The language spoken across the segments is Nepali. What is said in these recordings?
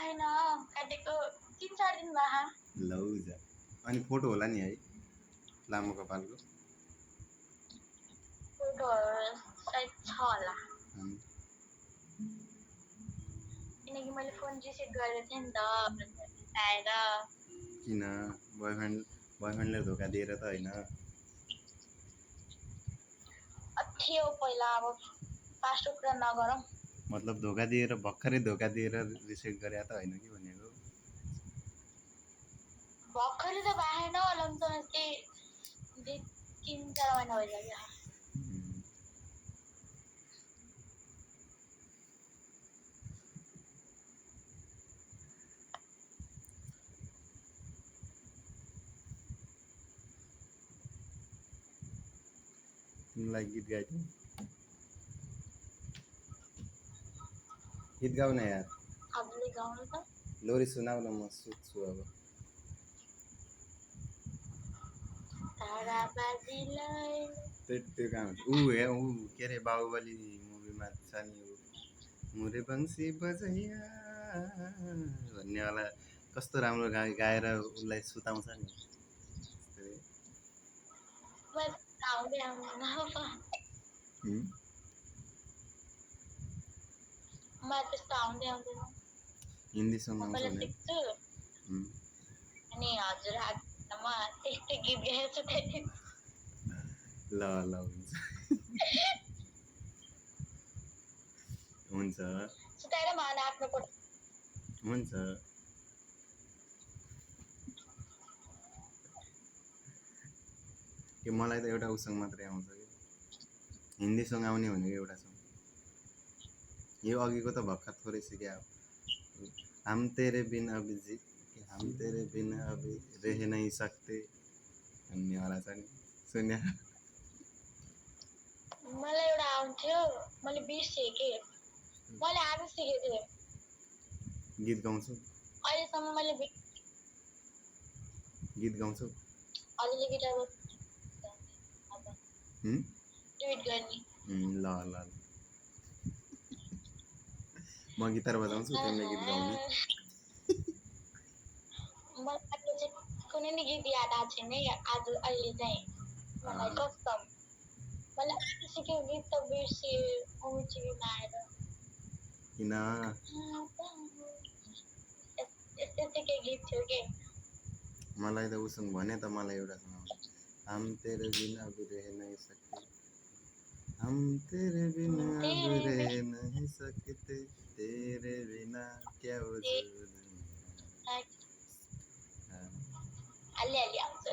छैन काटेको 3-4 दिन भयो। लौ जा अनि फोटो होला नि है लामो कपालको फोटोहरू सायद छ होला अनि किनकि मैले फोन रिसेट गरेको थिएँ नि त आएर। किन बोयफ्रेन्डले धोका दिएर त होइन थियो पहिला अब फास्टो कुरा नगरौँ। मतलब भर्खरै धोका दिएर रिसेट गरे त होइन कि भनेको भर्खरै त भएन होला नि त त्यही 3-4 महिना भइसक्यो। तिमीलाई गीत गाइदिउँ गीत गाउन यार हजुरले गाउनु त लोरी सुनाउ न म सुत्छु अब ताराबाजीलाई त्यो कहाँ हुन्छ के अरे बाहुबली मुभीमा छ नि मुरे बंसी बजैया भन्नेवाला कस्तो राम्रो गाएर उसलाई सुताउँछ नि हिन्दी सङ्ग आउँछ भने अनि हजुर हातमा त्यस्तै गीत गाएको छु ल हुन्छ सुताएर माना आफ्नो कोठा हुन्छ कि मलाई त एउटा उसँग मात्रै आउँछ कि हिन्दी सङ्ग आउने भनेको एउटा सङ्ग यो अघिको त भर्खर थोरै सिके हम तेरे बिन अभी रह नहीं सकते भन्नेवाला छ नि सुन्या मलाई एउटा आउँथ्यो मैले बिर्सेँ के मैले आज सिकेको थिएँ गीत गाउँछु अहिलेसम्म मैले गीत गाउँछु अलिअलि गिटार ट्विट गर्ने ल म गिटार बजाउँछु तिमीले गीत गाउने मलाई चाहिँ कुनै नि गीत याद आएको छैन आज अहिले चाहिँ मलाई कसम मैले आज सिकेको गीत त बिर्सेँ उचिमा आएर किन यस्तै के गीत थियो के मलाई त उसँग भने त मलाई एउटा सुनाउँछ हम तेरे बिना अब रह नहीं सकते हम तेरे बिना अब रह नहीं सकते तेरे बिना क्या वजूद अलि आउँछ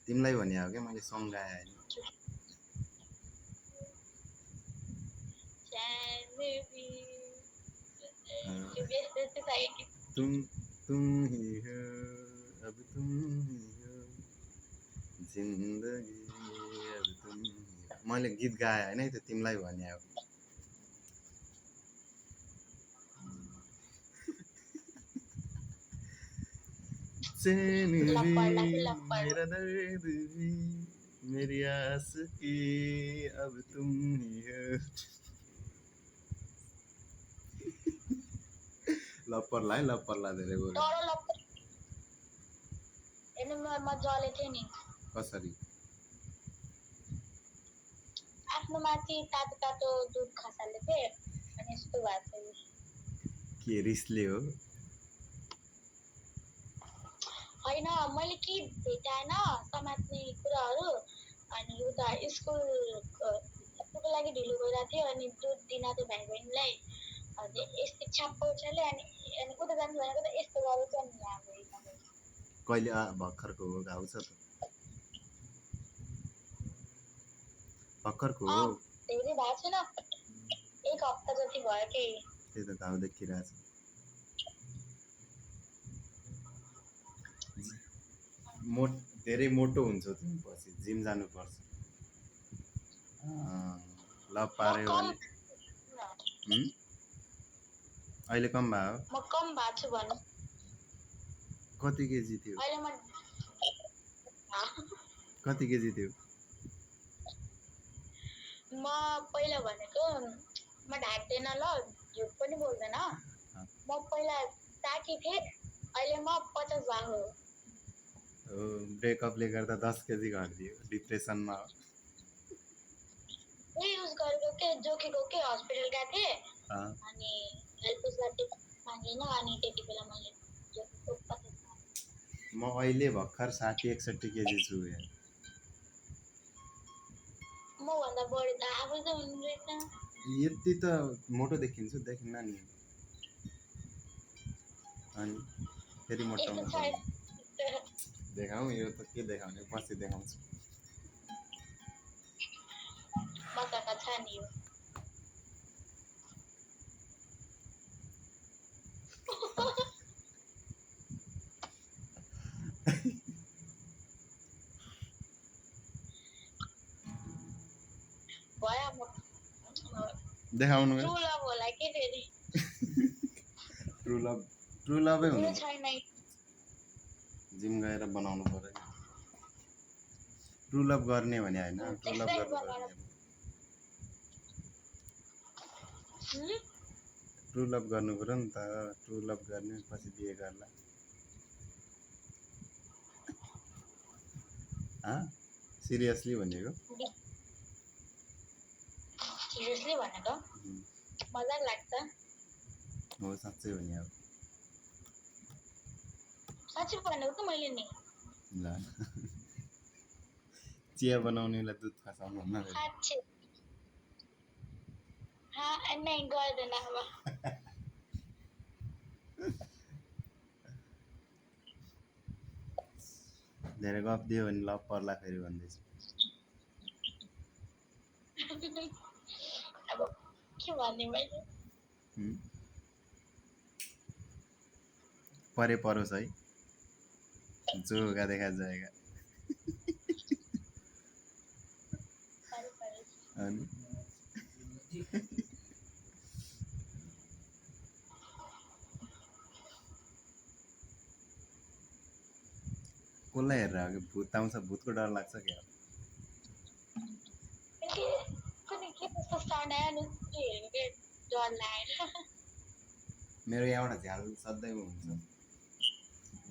तिमीलाई भने हो क्या मैले सङ्ग गाएँ होइन तुम ही हो अब तुम ही हो जिन्दगी अब तुम ही हो मैले गीत गाएँ होइन त्यो तिमीलाई भने हो चैन भी मेरा दर्द भी मेरी आस की अब तुम ही हो लप्पर्ला धेरै बोल्यो म जले थिएँ नि कसरी आफ्नो माथि तातो दुध खसाल्दै थिएँ अनि यस्तो भएको थियो के रिसले हो होइन मैले के भेटाएन समात्ने कुराहरू अनि उता स्कुलको लागि ढिलो भइरहेको थियो अनि दुध दिन थियो भाइ बहिनीलाई अनि यस्तो छ्याप्पो उचाल्यो अनि उता जानु भनेको त यस्तो गरेको छ नि यहाँ कहिले भर्खरको हो घाउ छ त भर्खरको हो धेरै भएको छैन 1 हप्ता जति भयो कि त्यही त घाउ देखिरहेछ धेरै मोटो हुन्छ तिमी पछि जिम जानुपर्छ ल पार्यो भने अहिले कम भयो म कम भएको छु भन्नु कति केजी थियो अहिले म कति केजी थियो म पहिला भनेको म ढाक्दैन ल झुट पनि बोल्दैन म पहिला 60 थिएँ अहिले म 50 भएको हो ब्रेकअपले गर्दा 10 केजी घटिदियो डिप्रेसनमा हो युज गरेको के जोखेको के हस्पिटल गएको थिएँ अँ, अनि हेल्थ उसलाई मागेन अनि त्यति बेला मैले जोखेको 50 म अहिले भर्खर 60-61 केजी छु यार मभन्दा बढी त आफै त हुनु रहेछ यति त मोटो देखिन्छु देखिन्न नि अनि फेरि मोटाउनु यस्तो पर्ने छ देखाउँ यो त के देखाउने पछि देखाउँछु मसँग छ नि यो भयो म देखाउनु ट्रु लभ होला के फेरि ट्रु लभै हुनु मेरो छैन जिम गएर बनाउनु पर्यो ट्रु लभ गर्ने भने होइन ट्रु लभ त्यसै गर्नु बनाएर पर्ने ट्रु लभ गर्नु पर्यो नि त ट्रु लभ गर्ने पछि बिहे गर्ला सिरियसली भनेको सिरियसली भनेको मजाक लाग्छ हो साँच्चै भने अब साँच्चै भनेको त मैले नि ल चिया बनाउनेलाई दुध खसाउनु हुन्न फेरि साँच्चै नै गर्दैन अब धेरै गफ दियो भने लभ पर्ला फेरि भन्दैछु अब के भन्ने मैले परे परोस् है जो होगा देखा जाएगा अनि कसलाई हेरेर हो कि भूत आउँछ भूतको डर लाग्छ क्या कुनै के कस्तो साउन्ड आयो नि त्यो हेरेको के डर लागेर मेरो यहाँबाट झ्याल सधैँ हुन्छ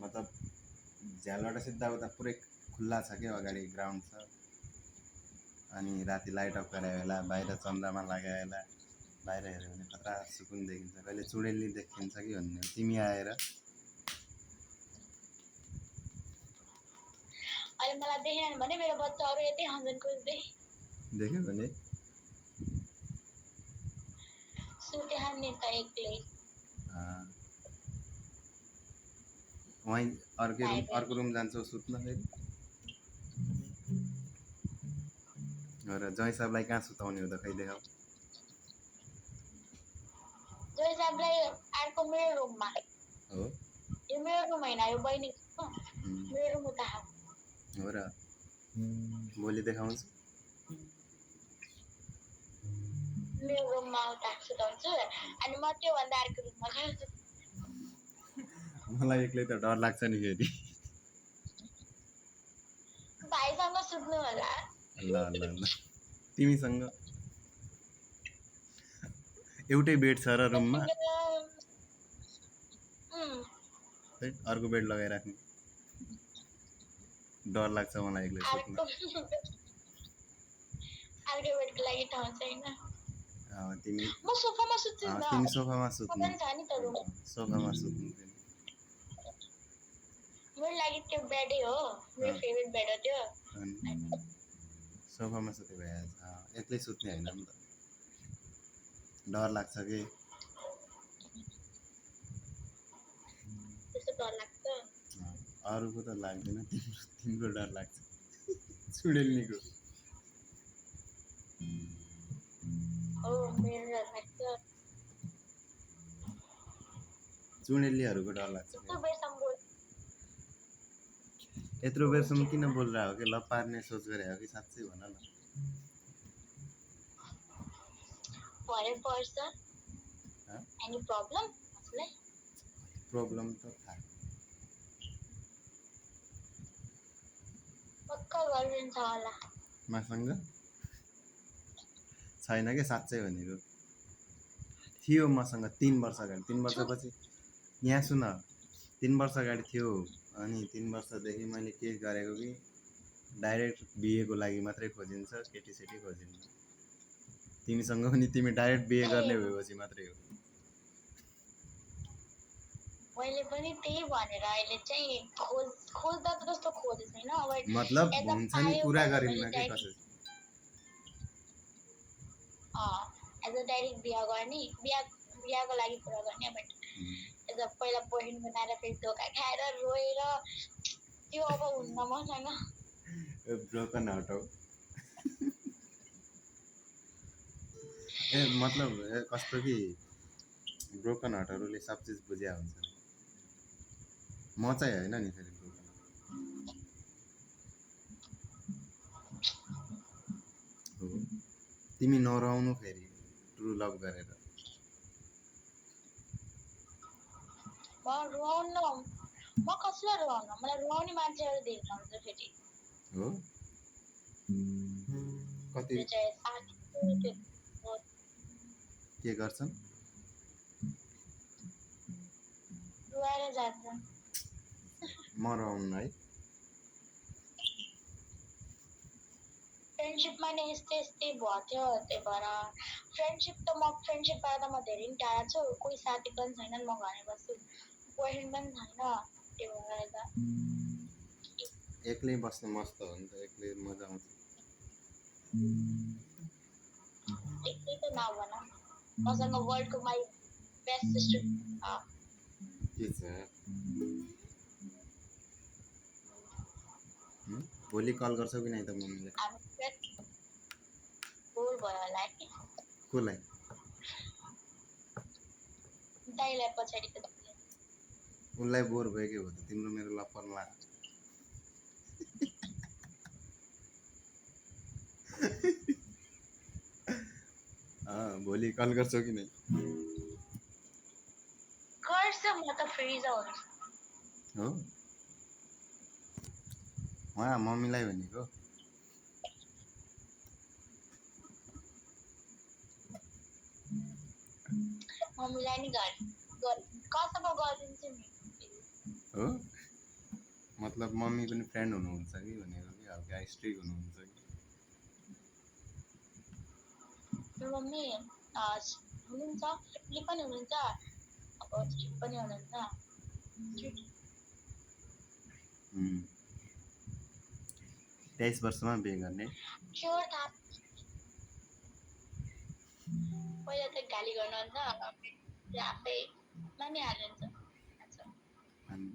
मतलब झ्यालबाट सिधा उता पुरै खुल्ला छ क्या अगाडि ग्राउन्ड छ अनि राति लाइट अफ गरायो होला बाहिर चन्द्रमा लगायो होला बाहिर हेऱ्यो भने खतरा सुकुन देखिन्छ कहिले चुडेली देखिन्छ कि भन्ने तिमी आएर अहिले मलाई देखेन भने मेरो बच्चाहरू यतै हन्जन खोज्दै देख्यो भने सुते हान्ने त एक्लै वहीँ अर्को रुम जान्छौ सुत्न फेरि र जय साहबलाई कहाँ सुताउने हो त खै देखाऊ जय साहबलाई अर्को मेरो रुममा हो यो मेरो रुम होइन यो बहिनीको मेरो रुम उता हो र भोलि देखाउँछु मेरो रुममा उता सुताउँछु अनि म त्योभन्दा अर्को रुममा जान्छु मलाई एक्लै त डर लाग्छ नि फेरि भाइसँग सुत्नु होला ल ल ल तिमीसँग एउटै बेड छ र रुममा अर्को बेड लगाइराख्नु डर लाग्छ मलाई एक्लै सुत्नु अर्को बेडको लागि ठाउँ छैन तिमी म सोफामा सुत्छु नि तिमी सोफामा सुत्नु छ नि त रुम सोफामा सुत्नु मेरो लागि त्यो बेडै हो मेरो फेभरेट बेड हो त्यो सोफामा सुते भइहाल्छ एक्लै सुत्ने होइन नि त डर लाग्छ कि त्यस्तो डर लाग्छ अरूको त लाग्दैन तिम्रो डर लाग्छ चुडेल्नीको हो मेरो डर लाग्छ चुडेलीहरूको डर लाग्छ यस्तो बेरसम्म यत्रो बेरसम्म किन बोलिरहेको कि ल पार्ने सोच गरे हो कि साँच्चै भन न भरे पर्छ एनी प्रब्लम हजुरलाई प्रब्लम त थाहा पक्का गर्लफ्रेन्ड छ होला मसँग छैन क्या साँच्चै भनेको थियो मसँग 3 वर्ष अगाडि 3 वर्षपछि यहाँ सुन 3 वर्ष अगाडि थियो अनि 3 वर्षदेखि मैले के गरेको कि डाइरेक्ट बिहेको लागि मात्रै खोजिन्छ केटीसेटी खोजिन्छ तिमीसँग पनि तिमी डाइरेक्ट बिहे गर्ने भएपछि मात्रै हो मैले पनि त्यही भनेर अहिले चाहिँ खोज्दा त जस्तो खोजेको छैन अब मतलब यता हुन्छ नि पायो कुरा भने गरिनमा मैले के डाइरेक्ट कसो एज अ डाइरेक्ट बिहा गर्ने बिहाको लागि कुरा गर्ने बट एज अ पहिला बहिनी बनाएर फेरि धोका खाएर रोएर त्यो अब हुन्न मसँग ब्रोकन हार्ट हो ए मतलब कस्तो कि ब्रोकन हार्टहरूले सब चिज बुझ्या हुन्छ म चाहिँ होइन नि फेरि ब्रोकन हो तिमी नरहाउनु फेरि ट्रु लभ गरेर म रुवाउन म कसलाई रुवाउन मलाई रुवाउने मान्छेहरू धेरै हुन्छ फेरि हो कति त्यो चाहिँ साथी त्यो के गर्छन् रुवाएर जान्छन् म रहाउनु है फ्रेन्डसिपमा नै यस्तै यस्तै भयो थियो त्यही भएर फ्रेन्डसिपबाट त म धेरै नि टाढा छु कोही साथी पनि छैनन् म घरै बस्छु बोयफ्रेन्ड पनि छैन त्यही भएर त एक्लै बस्नु मस्त हो नि त एक्लै मजा आउँछ एक्लै त नभन मसँग वर्ल्डको माई बेस्ट सिस्टर के छ भोलि कल गर्छौ कि नै त मम्मीले बोर भयो होला है कसलाई दाइलाई पछाडि त उनलाई बोर भयो के हो त तिम्रो मेरो लप्परमा भोलि कल गर्छौ कि नै गर्छ म त फ्री जाउँछु हो उहाँ मम्मीलाई भनेको मम्मीलाई नि कसम गरिदिन्छु नि हो मतलब मम्मी पनि फ्रेन्ड हुनुहुन्छ कि भनेको कि हल्का स्ट्रिक हुनुहुन्छ कि मेरो मम्मी हुनुहुन्छ फ्रेन्डली पनि हुनुहुन्छ अब स्ट्रिक पनि हुनुहुन्छ 23 वर्षमा बिहे गर्ने स्योर थाहा पहिला त गाली गर्नुहुन्छ आफै मानिहाल्नुहुन्छ अनि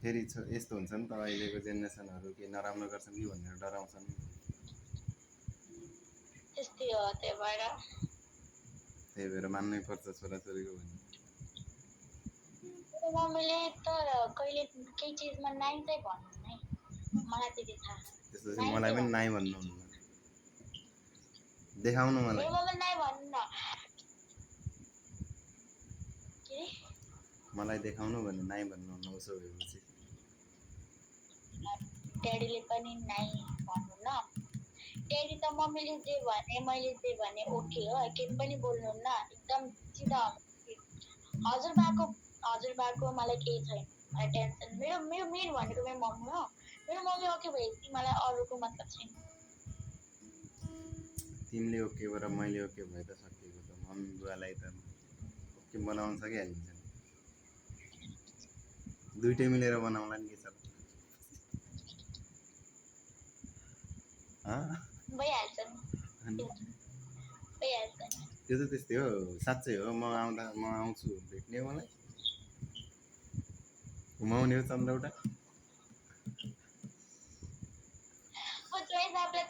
फेरि यस्तो हुन्छ नि त अहिलेको जेनेरेसनहरू के नराम्रो गर्छन् कि भनेर डराउँछन् त्यस्तै हो त्यही भएर मान्नै पर्छ छोराछोरीको भन्ने मम्मीले तर कहिले केही चिजमा नाइ चाहिँ भन्नु नै मलाई त्यति थाहा त्यसपछि मलाई पनि नाइ भन्नुहुन्न देखाउनु मलाई मम्मी नाइ भन्नु न के मलाई देखाउनु भने नाइ भन्नुहुन्न उसो भएपछि ड्याडीले पनि नाइ भन्नु न ड्याडी त मम्मीले जे भने मैले जे भने ओके हो केही पनि बोल्नुहुन्न एकदम सिधा हजुरबाको मलाई केही छैन मलाई टेन्सन मेरो मेरो मेन भनेको मेरो मम्मी हो मेरो मम्मी ओके भएपछि मलाई अरूको मतलब छैन तिमीले ओके भएर मैले ओके भए त सकिएको त मम्मी बुवालाई त ओके बनाउन सकिहालिन्छ नि दुइटै मिलेर बनाउला नि के छ भइहाल्छ नि भइहाल्छ त्यो त त्यस्तै हो साँच्चै हो म आउँछु भेट्ने मलाई घुमाउने हो चन्द्रौटा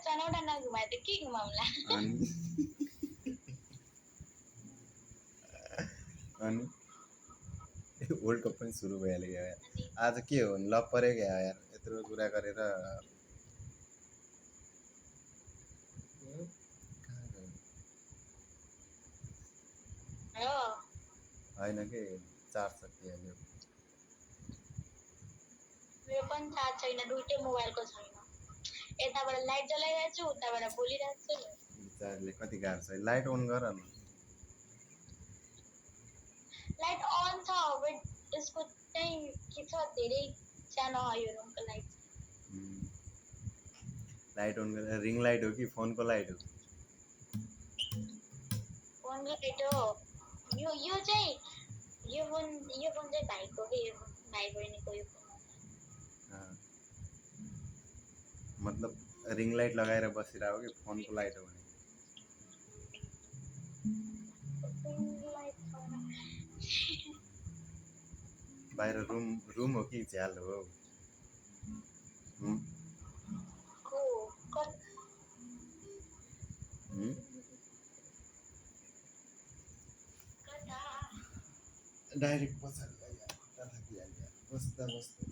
चनौटा नघुमाए त के घुमाउला अनि वर्ल्ड कप पनि सुरु भइहाल्यो क्या यार आज के हो लप पऱ्यो क्या यार यत्रो कुरा गरेर होइन के चार्ज सकिहाल्यो मेरो पनि थाहा छैन दुइटै मोबाइलको छैन यताबाट लाइट जलाइरहेको छु उताबाट बोलिरहेको छु बिचारले कति गाह्रो छ लाइट अन गर न लाइट अन छ बट यसको चाहिँ के छ धेरै सानो यो रुमको लाइट लाइट अन गरेर रिङ लाइट हो कि फोनको लाइट हो फोन लाइट हो यो चाहिँ यो फोन चाहिँ भाइको के भाइ बहिनीको यो फोन अँ, मतलब रिङ लाइट लगाएर बसिरहेको कि फोनको लाइट हो भने फोन लाइट छैन बाहिर रुम हो कि झ्याल हो हुँ? को कत हुँ? कता डाइरेक्ट पछाडि आइहाल्यो खुट्टा थाकिहाल्यो बस्दा बस्दा